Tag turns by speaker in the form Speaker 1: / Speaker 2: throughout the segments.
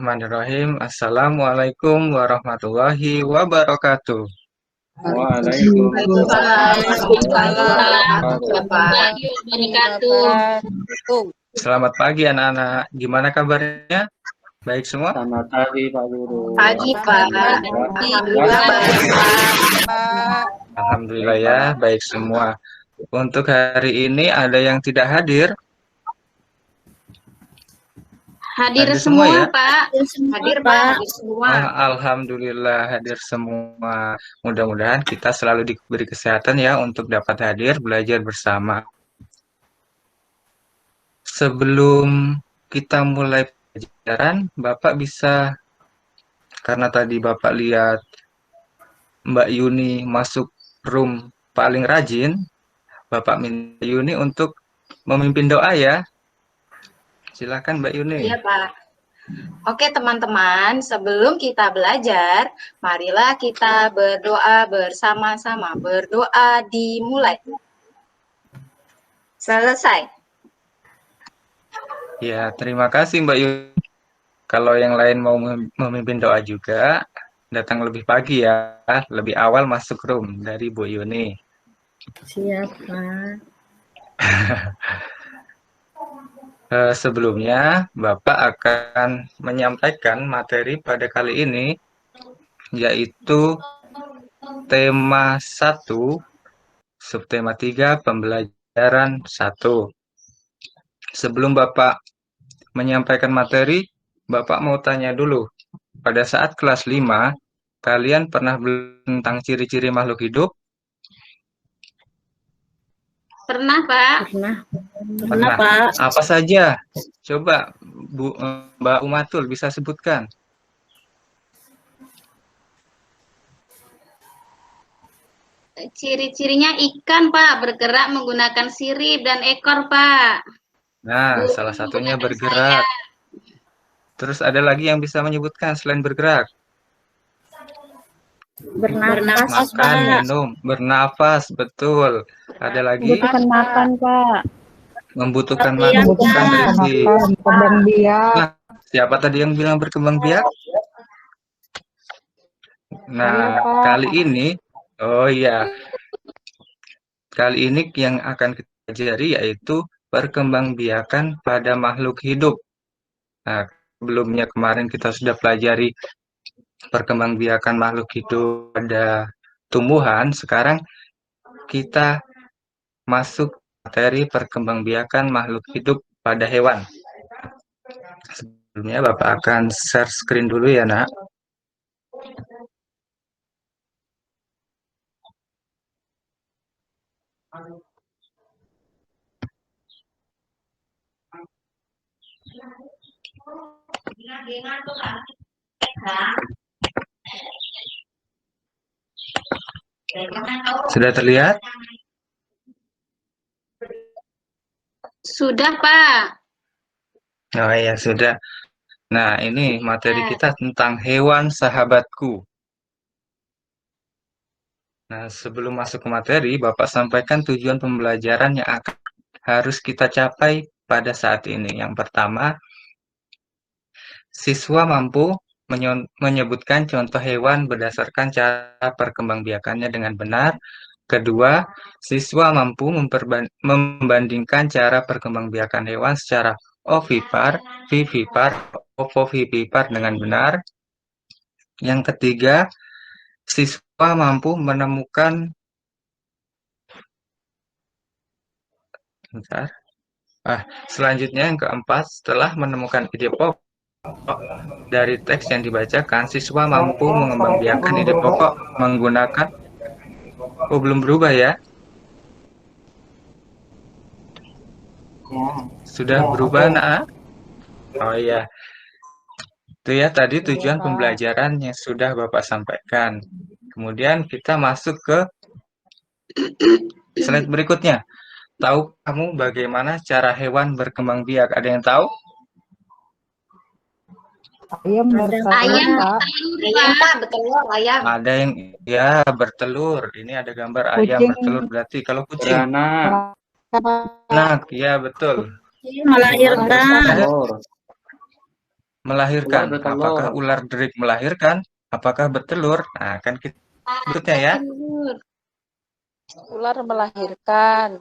Speaker 1: Bismillahirrahmanirrahim. Assalamualaikum warahmatullahi wabarakatuh.
Speaker 2: Waalaikumsalam
Speaker 3: Waalaikumsalam
Speaker 2: warahmatullahi
Speaker 3: warahmatullahi wabarakatuh.
Speaker 1: Selamat pagi anak-anak. Gimana kabarnya? Baik semua?
Speaker 4: Selamat pagi Pak Guru.
Speaker 2: Pagi, Pak.
Speaker 3: Alhamdulillah baik, Pak.
Speaker 1: Alhamdulillah ya, baik semua. Untuk hari ini ada yang tidak hadir?
Speaker 2: Hadir
Speaker 1: Hadir
Speaker 2: semua,
Speaker 1: ya?
Speaker 2: Pak. Hadir, Pak. Hadir semua.
Speaker 1: Alhamdulillah hadir semua. Mudah-mudahan kita selalu diberi kesehatan ya untuk dapat hadir belajar bersama. Sebelum kita mulai pelajaran, Bapak bisa, karena tadi Bapak lihat Mbak Yuni masuk room paling rajin, Bapak minta Yuni untuk memimpin doa ya. Silakan Mbak Yuni.
Speaker 2: Iya, Pak. Oke, teman-teman, sebelum kita belajar, marilah kita berdoa bersama-sama. Berdoa dimulai. Selesai.
Speaker 1: Ya, terima kasih Mbak Yuni. Kalau yang lain mau memimpin doa juga, datang lebih pagi ya, lebih awal masuk room dari Bu Yuni.
Speaker 5: Siap, Pak.
Speaker 1: Sebelumnya, Bapak akan menyampaikan materi pada kali ini, yaitu tema 1, subtema 3, pembelajaran 1. Sebelum Bapak menyampaikan materi, Bapak mau tanya dulu, pada saat kelas 5, kalian pernah belajar tentang ciri-ciri makhluk hidup?
Speaker 2: Pernah, Pak?
Speaker 5: Pernah, Pak.
Speaker 1: Apa saja? Coba Mbak Umatul bisa sebutkan.
Speaker 2: Ciri-cirinya ikan, Pak, bergerak menggunakan sirip dan ekor, Pak.
Speaker 1: Nah, salah satunya bergerak. Terus ada lagi yang bisa menyebutkan selain bergerak?
Speaker 5: Bernafas,
Speaker 1: Makan,
Speaker 5: Pak.
Speaker 1: minum, bernafas, betul. Ada lagi?
Speaker 5: Membutuhkan makan, Pak.
Speaker 1: Membutuhkan
Speaker 5: Iya,
Speaker 1: makan,
Speaker 5: Pak.
Speaker 1: bergizi.
Speaker 5: Berkembang biak.
Speaker 1: Nah, siapa tadi yang bilang berkembang biak? Nah, kali ini, oh iya, kali ini yang akan kita pelajari yaitu perkembangbiakan pada makhluk hidup. Nah, sebelumnya kemarin kita sudah pelajari perkembangbiakan makhluk hidup pada tumbuhan. Sekarang kita masuk materi perkembangbiakan makhluk hidup pada hewan. Sebelumnya Bapak akan share screen dulu ya, Nak. Sudah terlihat?
Speaker 2: Sudah, Pak.
Speaker 1: Oh iya, sudah. Nah, ini materi kita tentang hewan sahabatku. Nah, sebelum masuk ke materi, Bapak sampaikan tujuan pembelajaran yang harus kita capai pada saat ini. Yang pertama, siswa mampu menyebutkan contoh hewan berdasarkan cara perkembangbiakannya dengan benar. Kedua, siswa mampu membandingkan cara perkembangbiakan hewan secara ovipar, vivipar, ovovivipar dengan benar. Yang ketiga, siswa mampu menemukan selanjutnya yang keempat, setelah menemukan ide pokok dari teks yang dibacakan, siswa mampu mengembangbiakan ide pokok menggunakan belum berubah ya? Sudah berubah, Nak? Oh iya. Itu ya tadi tujuan pembelajaran yang sudah Bapak sampaikan. Kemudian kita masuk ke slide berikutnya. Tahu kamu bagaimana cara hewan berkembang biak? Ada yang tahu?
Speaker 5: Ayam
Speaker 2: Ayam, Pak, betul, ayam.
Speaker 1: Ada yang ya bertelur. Ini ada gambar ayam bertelur. Berarti kalau kucing. Nah, ya betul.
Speaker 5: melahirkan.
Speaker 1: melahirkan. Apakah ular derik melahirkan? Apakah bertelur? Nah, kan kita berikutnya ya.
Speaker 2: Telur.
Speaker 3: Ular melahirkan.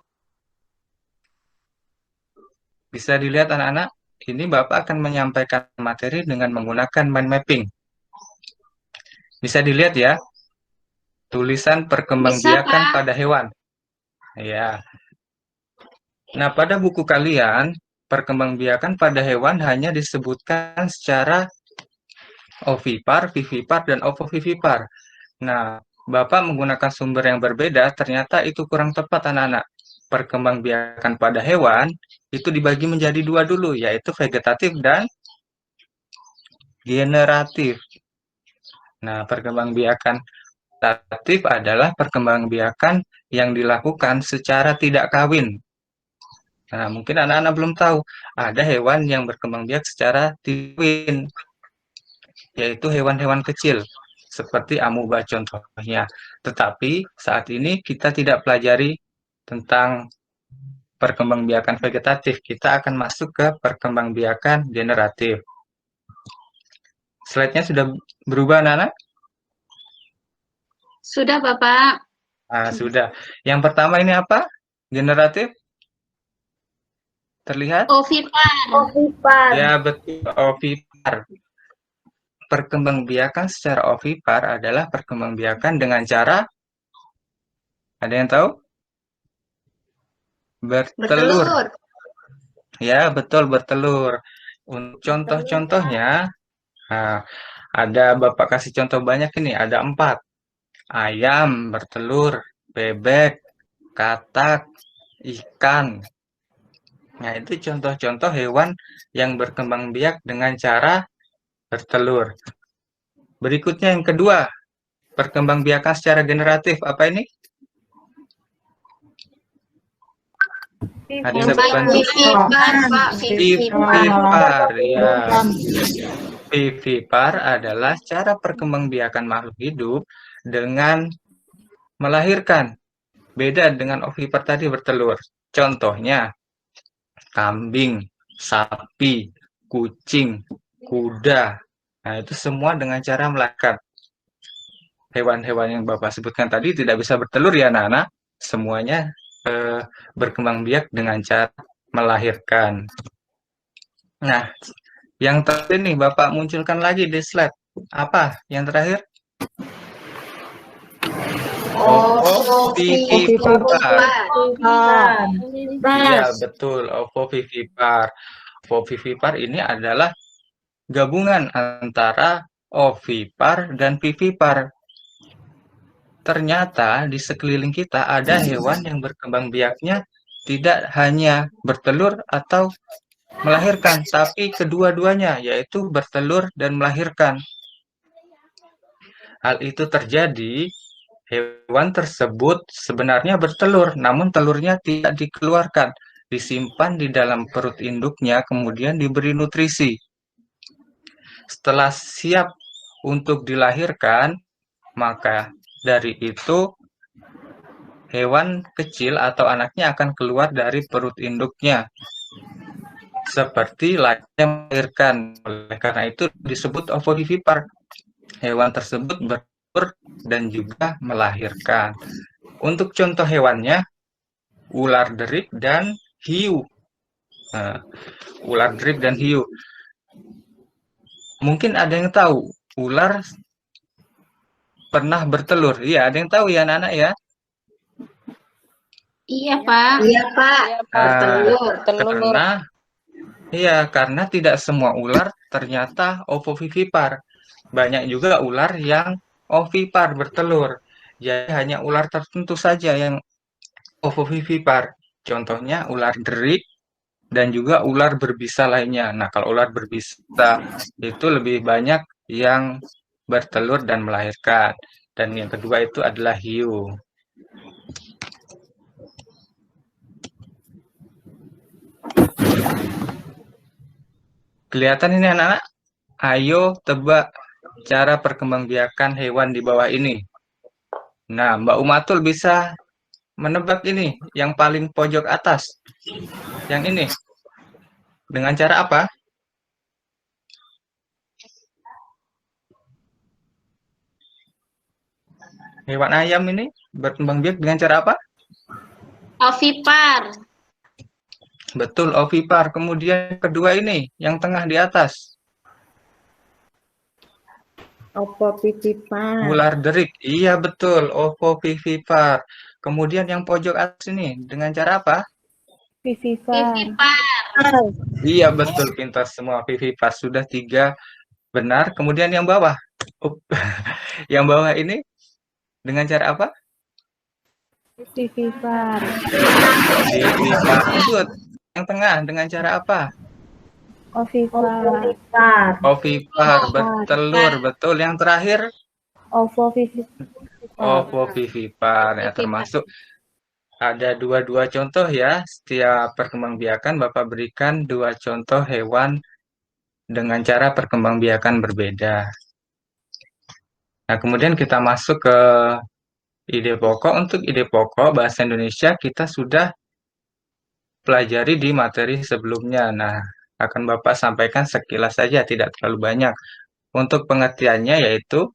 Speaker 1: Bisa dilihat anak-anak, ini Bapak akan menyampaikan materi dengan menggunakan mind mapping. Bisa dilihat ya, tulisan
Speaker 2: Bisa,
Speaker 1: perkembangbiakan
Speaker 2: Pak.
Speaker 1: pada hewan. Ya. Nah, pada buku kalian, perkembangbiakan pada hewan hanya disebutkan secara ovipar, vivipar, dan ovovivipar. Nah, Bapak menggunakan sumber yang berbeda, ternyata itu kurang tepat anak-anak. Perkembangbiakan pada hewan itu dibagi menjadi dua dulu, yaitu vegetatif dan generatif. Nah, perkembangbiakan vegetatif adalah perkembangbiakan yang dilakukan secara tidak kawin. Nah, mungkin anak-anak belum tahu, ada hewan yang berkembang biak secara tidak kawin, yaitu hewan-hewan kecil, seperti amuba contohnya. Tetapi saat ini kita tidak pelajari tentang perkembangbiakan vegetatif, kita akan masuk ke perkembangbiakan generatif. Slide-nya sudah berubah, anak-anak?
Speaker 2: Sudah, Bapak.
Speaker 1: Nah, sudah. Yang pertama ini apa? Generatif? Terlihat?
Speaker 2: Ovipar.
Speaker 1: Ya, betul. Ovipar. Perkembangbiakan secara ovipar adalah perkembangbiakan dengan cara, ada yang tahu? Bertelur.
Speaker 2: Bertelur.
Speaker 1: Ya, betul, bertelur. Untuk contoh-contohnya, nah, ada Bapak kasih contoh banyak ini, ada 4. Ayam bertelur, bebek, katak, ikan. Nah, itu contoh-contoh hewan yang berkembang biak dengan cara bertelur. Berikutnya yang kedua, perkembangbiakan secara generatif. Apa ini? Ada yang bisa bantu?
Speaker 2: Vivipar, Pak.
Speaker 1: Vivipar, ya. Vivipar adalah cara perkembangbiakan makhluk hidup dengan melahirkan. Beda dengan ovipar tadi bertelur. Contohnya, kambing, sapi, kucing, kuda. Nah, itu semua dengan cara melahirkan. Hewan-hewan yang Bapak sebutkan tadi tidak bisa bertelur ya anak-anak. Semuanya berkembang biak dengan cara melahirkan. Nah, yang terakhir nih Bapak munculkan lagi di slide. Apa yang terakhir? Ovivipar. Ya, betul. Ovovivipar. Ovovivipar ini adalah gabungan antara ovipar dan vivipar. Ternyata di sekeliling kita ada hewan yang berkembang biaknya tidak hanya bertelur atau melahirkan, tapi kedua-duanya, yaitu bertelur dan melahirkan. Hal itu terjadi, hewan tersebut sebenarnya bertelur, namun telurnya tidak dikeluarkan, disimpan di dalam perut induknya, kemudian diberi nutrisi. Setelah siap untuk dilahirkan, maka dari itu hewan kecil atau anaknya akan keluar dari perut induknya seperti layaknya melahirkan. Oleh karena itu disebut ovovivipar. Hewan tersebut bertelur dan juga melahirkan. Untuk contoh hewannya, ular derik dan hiu. Nah, ular derik dan hiu. Mungkin ada yang tahu, ular pernah bertelur. Iya, ada yang tahu ya anak-anak ya?
Speaker 2: Iya, Pak.
Speaker 3: Iya, Pak.
Speaker 2: Bertelur.
Speaker 1: Karena tidak semua ular ternyata ovovivipar. Banyak juga ular yang ovipar bertelur. Jadi hanya ular tertentu saja yang ovovivipar. Contohnya ular derik dan juga ular berbisa lainnya. Nah, kalau ular berbisa itu lebih banyak yang bertelur dan melahirkan. Dan yang kedua itu adalah hiu. Kelihatan ini anak-anak? Ayo tebak cara perkembangbiakan hewan di bawah ini. Nah, Mbak Umatul bisa menebak ini, yang paling pojok atas. Yang ini. Dengan cara apa? Hewan ayam ini berkembang biak dengan cara apa?
Speaker 2: Ovipar.
Speaker 1: Betul, ovipar. Kemudian kedua ini, yang tengah di atas.
Speaker 5: Opovivipar.
Speaker 1: Ular derik. Iya, betul. Ovovivipar. Kemudian yang pojok atas ini, dengan cara apa?
Speaker 5: Vivipar.
Speaker 2: Vivipar.
Speaker 1: Iya, betul. Pintar semua. Vivipar. Sudah 3 benar. Kemudian yang bawah. Up. Yang bawah ini, dengan cara apa?
Speaker 5: Vivipar.
Speaker 1: Vivipar. Lanjut. Yang tengah, dengan cara apa?
Speaker 5: Ovivipar.
Speaker 1: Ovipar. Bertelur. Betul. Yang terakhir,
Speaker 5: Ovovivipar.
Speaker 1: ovovivipar. Ya, termasuk ada dua contoh ya. Setiap perkembangbiakan Bapak berikan 2 contoh hewan dengan cara perkembangbiakan berbeda. Nah, kemudian kita masuk ke ide pokok. Untuk ide pokok bahasa Indonesia kita sudah pelajari di materi sebelumnya. Nah, akan Bapak sampaikan sekilas saja, tidak terlalu banyak. Untuk pengertiannya yaitu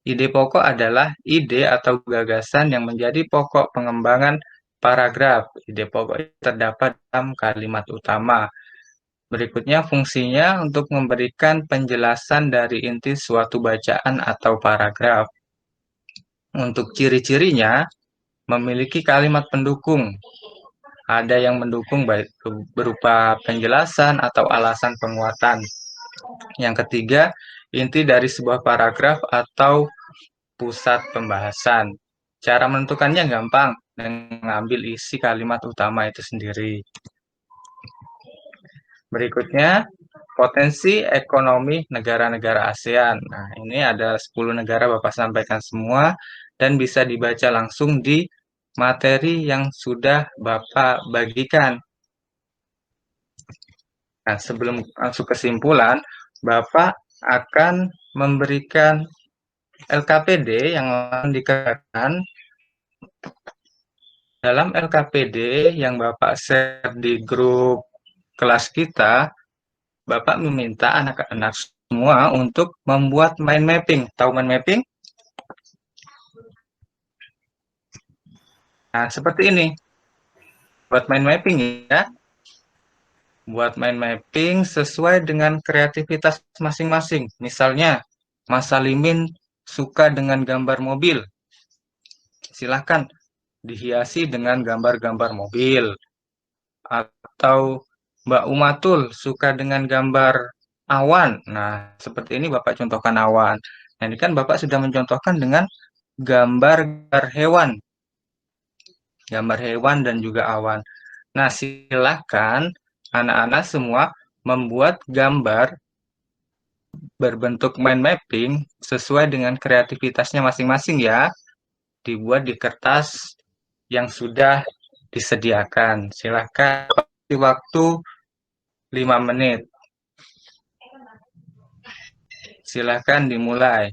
Speaker 1: ide pokok adalah ide atau gagasan yang menjadi pokok pengembangan paragraf. Ide pokok terdapat dalam kalimat utama. Berikutnya fungsinya untuk memberikan penjelasan dari inti suatu bacaan atau paragraf. Untuk ciri-cirinya, memiliki kalimat pendukung. Ada yang mendukung baik berupa penjelasan atau alasan penguatan. Yang ketiga, inti dari sebuah paragraf atau pusat pembahasan. Cara menentukannya gampang, dengan mengambil isi kalimat utama itu sendiri. Berikutnya, potensi ekonomi negara-negara ASEAN. Nah, ini ada 10 negara Bapak sampaikan semua dan bisa dibaca langsung di materi yang sudah Bapak bagikan. Nah, sebelum masuk kesimpulan, Bapak akan memberikan LKPD yang dikenakan. Dalam LKPD yang Bapak share di grup kelas kita, Bapak meminta anak-anak semua untuk membuat mind mapping. Tahu mind mapping? Nah, seperti ini. Buat mind mapping ya. Buat mind mapping sesuai dengan kreativitas masing-masing. Misalnya, Mas Salimin suka dengan gambar mobil. Silahkan dihiasi dengan gambar-gambar mobil. Atau Mbak Umatul suka dengan gambar awan. Nah, seperti ini Bapak contohkan awan. Nah, ini kan Bapak sudah mencontohkan dengan gambar hewan. Gambar hewan dan juga awan. Nah, silakan anak-anak semua membuat gambar berbentuk mind mapping sesuai dengan kreativitasnya masing-masing ya. Dibuat di kertas yang sudah disediakan. Silakan waktu 5 menit. Silakan dimulai.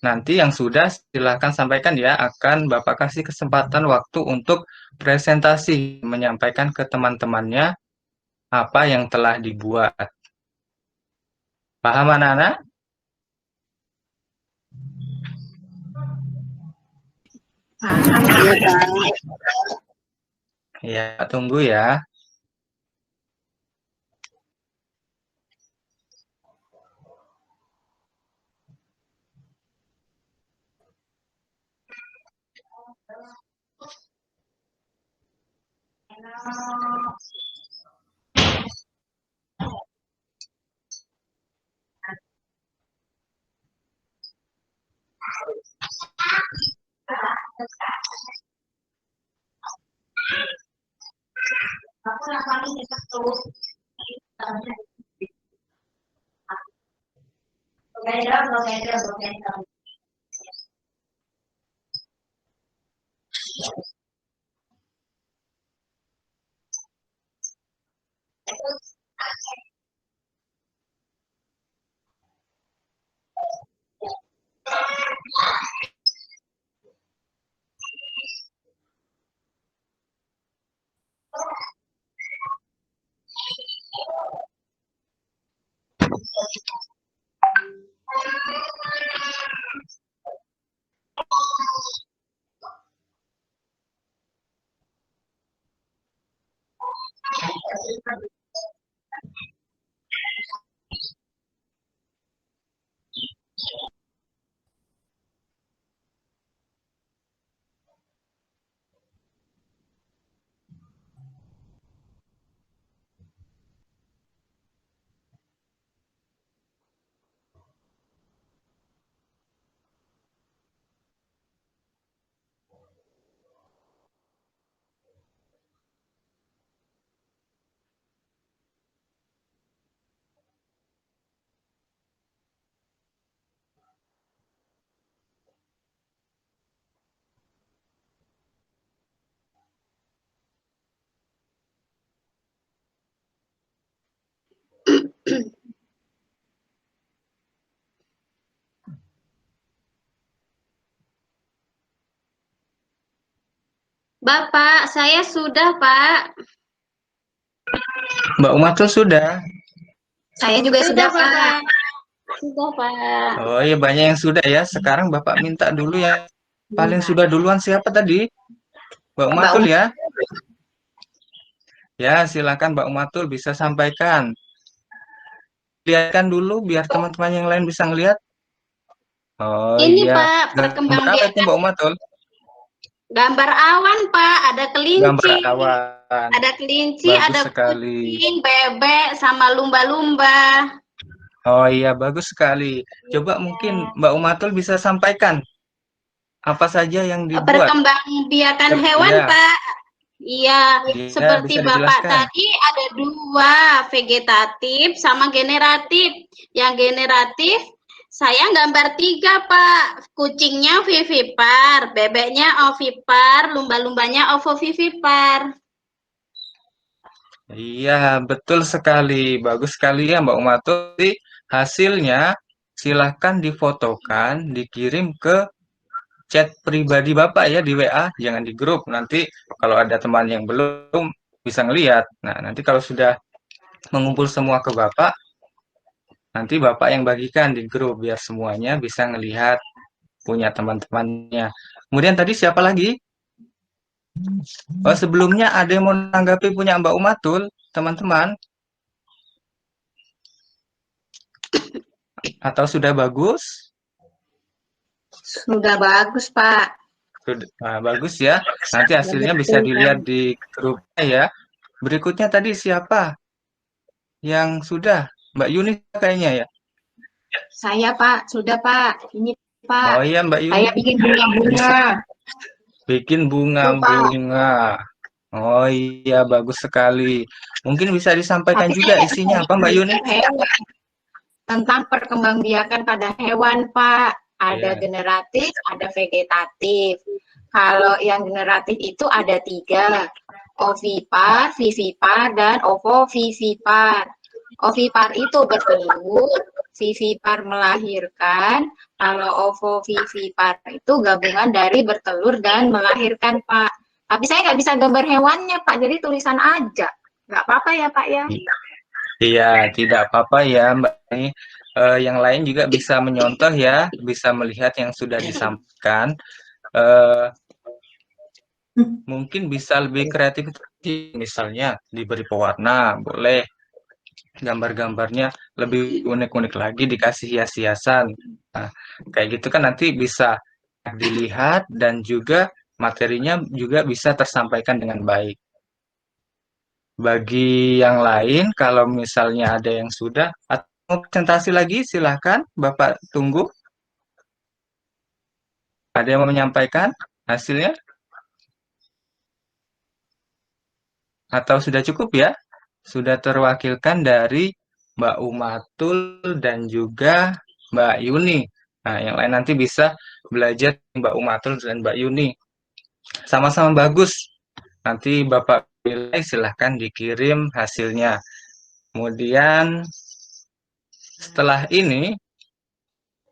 Speaker 1: Nanti yang sudah silakan sampaikan ya, akan Bapak kasih kesempatan waktu untuk presentasi, menyampaikan ke teman-temannya apa yang telah dibuat. Paham anak-anak? Ya, tunggu ya.
Speaker 2: Bapak, saya sudah, Pak.
Speaker 1: Mbak Umatul sudah.
Speaker 4: Saya juga sudah, Pak.
Speaker 2: Pak. Sudah, Pak.
Speaker 1: Oh iya, banyak yang sudah ya. Sekarang Bapak minta dulu ya. Paling sudah duluan siapa tadi? Mbak
Speaker 4: Mbak
Speaker 1: Umatul
Speaker 4: Um.
Speaker 1: ya. Ya, silakan Mbak Umatul bisa sampaikan. Lihatkan dulu biar teman-teman yang lain bisa ngelihat. Oh
Speaker 2: Ini,
Speaker 1: iya.
Speaker 2: Pak,
Speaker 1: Gambar apa itu
Speaker 2: perkembangbiakan
Speaker 1: Mbak Umatul?
Speaker 2: gambar awan, Pak. Ada
Speaker 1: Gambar
Speaker 2: kelinci.
Speaker 1: awan.
Speaker 2: Ada kelinci,
Speaker 1: Bagus
Speaker 2: ada
Speaker 1: sekali.
Speaker 2: kucing, bebek, sama lumba-lumba.
Speaker 1: Oh iya, bagus sekali. Coba mungkin Mbak Umatul bisa sampaikan apa saja yang dibuat.
Speaker 2: Perkembangbiakan hewan,
Speaker 1: Iya,
Speaker 2: Pak. Iya,
Speaker 1: iya
Speaker 2: seperti
Speaker 1: bisa
Speaker 2: Bapak
Speaker 1: dijelaskan.
Speaker 2: tadi ada dua, vegetatif sama generatif. Yang generatif, saya gambar tiga, Pak. Kucingnya vivipar, bebeknya ovipar, lumba-lumbanya ovovivipar.
Speaker 1: Iya, betul sekali. Bagus sekali ya Mbak Umatul. Jadi, hasilnya silahkan difotokan, dikirim ke chat pribadi Bapak ya di WA, jangan di grup. Nanti kalau ada teman yang belum bisa ngelihat. Nah, nanti kalau sudah mengumpul semua ke Bapak, nanti Bapak yang bagikan di grup biar semuanya bisa ngelihat punya teman-temannya. Kemudian tadi siapa lagi? Oh, sebelumnya ada yang mau menanggapi punya Mbak Umatul, teman-teman? Atau sudah bagus?
Speaker 4: Sudah bagus, Pak.
Speaker 1: Sudah, nah, bagus ya. Nanti hasilnya bisa dilihat di grupnya ya. Berikutnya tadi siapa yang sudah? Mbak Yuni kayaknya ya.
Speaker 4: Saya, Pak. Sudah, Pak. Ini,
Speaker 1: Oh
Speaker 4: Pak.
Speaker 1: iya Mbak Yuni
Speaker 4: Saya bikin
Speaker 1: bisa
Speaker 4: bunga-bunga.
Speaker 1: bikin
Speaker 4: Tuh, Pak.
Speaker 1: bunga-bunga. Oh iya bagus sekali. Mungkin bisa disampaikan
Speaker 4: Tapi saya
Speaker 1: juga
Speaker 4: nggak bisa
Speaker 1: isinya apa Mbak Yuni?
Speaker 4: gambar hewan. Tentang perkembangbiakan pada hewan, Pak. Ada
Speaker 1: Iya.
Speaker 4: generatif, ada vegetatif. Kalau yang generatif itu ada tiga. Ovipar, vivipar, dan ovovivipar. Ovipar itu bertelur, vivipar melahirkan. Kalau ovovivipar itu gabungan dari bertelur dan melahirkan, Pak. Tapi saya nggak bisa gambar hewannya, Pak. Jadi tulisan aja. Nggak apa-apa ya, Pak ya?
Speaker 1: Iya, tidak apa-apa ya Mbak. Ini yang lain juga bisa menyontoh ya, bisa melihat yang sudah disampaikan. Eh, Mungkin bisa lebih kreatif, misalnya diberi pewarna, boleh gambar-gambarnya lebih unik-unik lagi, dikasih hias-hiasan. Nah, kayak gitu kan nanti bisa dilihat dan juga materinya juga bisa tersampaikan dengan baik. Bagi yang lain, kalau misalnya ada yang sudah atau mau presentasi lagi, silahkan Bapak tunggu. Ada yang mau menyampaikan hasilnya? Atau sudah cukup ya? Sudah terwakilkan dari Mbak Umatul dan juga Mbak Yuni. Nah, yang lain nanti bisa belajar Mbak Umatul dan Mbak Yuni. Sama-sama bagus. Nanti Bapak pilih, silahkan dikirim hasilnya. Kemudian setelah ini,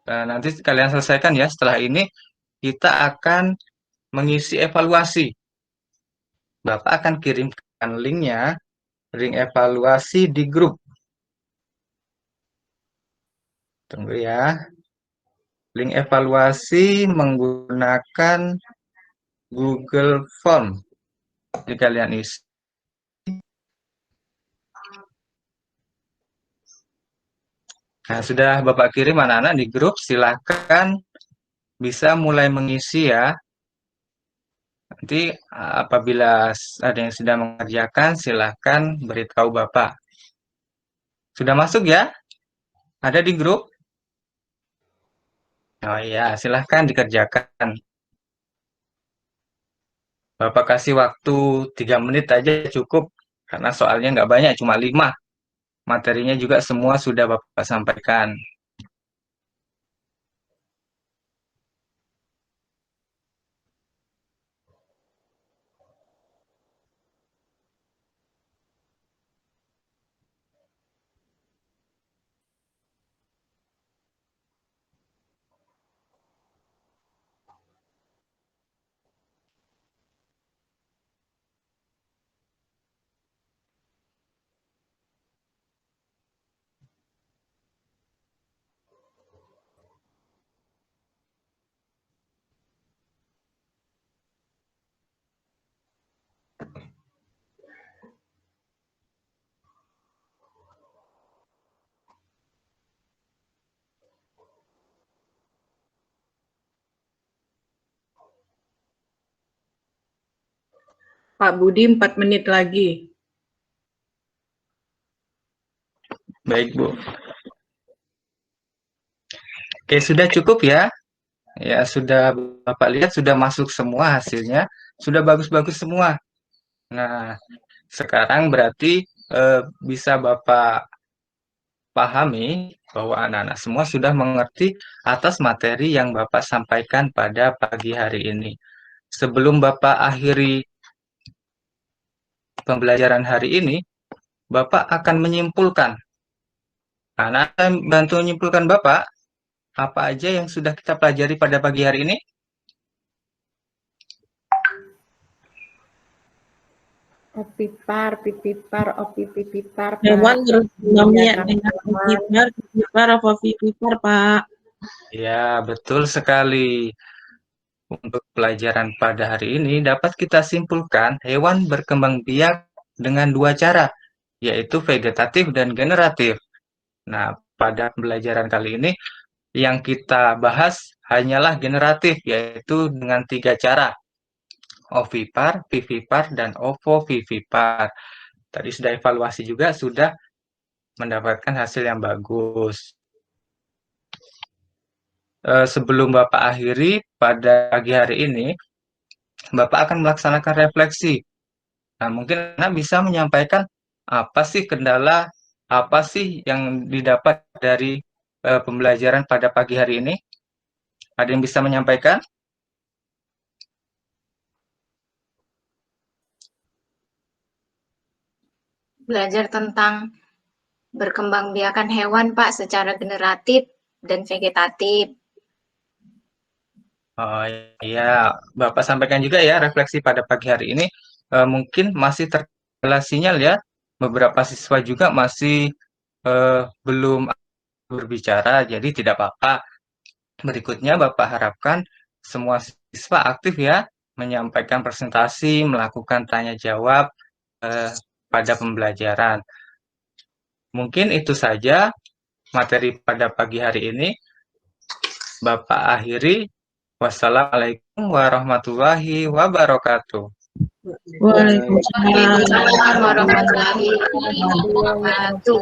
Speaker 1: nanti kalian selesaikan ya. Setelah ini kita akan mengisi evaluasi. Bapak akan kirimkan linknya, link evaluasi di grup. Tunggu ya. Link evaluasi menggunakan Google Form. Jadi kalian isi. Nah, sudah Bapak kirim anak-anak di grup, silahkan bisa mulai mengisi ya. Nanti apabila ada yang sudah mengerjakan, silahkan beritahu Bapak. Sudah masuk ya? Ada di grup? Oh iya, silahkan dikerjakan. Bapak kasih waktu 3 menit aja cukup, karena soalnya nggak banyak, cuma 5. Materinya juga semua sudah Bapak sampaikan.
Speaker 6: Pak Budi 4 menit lagi.
Speaker 1: Baik, Bu. Oke, sudah cukup ya. Ya, sudah Bapak lihat sudah masuk semua hasilnya, sudah bagus-bagus semua. Nah, sekarang berarti bisa Bapak pahami bahwa anak-anak semua sudah mengerti atas materi yang Bapak sampaikan pada pagi hari ini. Sebelum Bapak akhiri pembelajaran hari ini, Bapak akan menyimpulkan. Nah, akan bantu menyimpulkan Bapak, apa aja yang sudah kita pelajari pada pagi hari ini?
Speaker 5: Opipar, pipipar, opipipipar,
Speaker 7: Hewan
Speaker 5: Pak.
Speaker 7: berkembang biak
Speaker 5: Menjaga
Speaker 7: dengan
Speaker 5: hewan.
Speaker 7: pipipar, ovipipar, Pak.
Speaker 1: Ya, betul sekali. Untuk pelajaran pada hari ini dapat kita simpulkan hewan berkembang biak dengan dua cara, yaitu vegetatif dan generatif. Nah, pada pembelajaran kali ini yang kita bahas hanyalah generatif, yaitu dengan tiga cara, ovipar, vivipar, dan ovovivipar. Tadi sudah evaluasi juga, sudah mendapatkan hasil yang bagus. Sebelum Bapak akhiri pada pagi hari ini, Bapak akan melaksanakan refleksi. Nah, mungkin Anda bisa menyampaikan apa sih kendala, apa sih yang didapat dari pembelajaran pada pagi hari ini? Ada yang bisa menyampaikan?
Speaker 4: Belajar tentang berkembangbiakan hewan, Pak, secara generatif dan vegetatif.
Speaker 1: Oh iya, Bapak sampaikan juga ya refleksi pada pagi hari ini. Mungkin masih terkendala sinyal ya. Beberapa siswa juga masih belum berbicara, jadi tidak apa-apa. Berikutnya Bapak harapkan semua siswa aktif ya, menyampaikan presentasi, melakukan tanya jawab pada pembelajaran. Mungkin itu saja materi pada pagi hari ini. Bapak akhiri. Wassalamualaikum warahmatullahi wabarakatuh.
Speaker 7: Waalaikumsalam.
Speaker 4: Waalaikumsalam warahmatullahi wabarakatuh.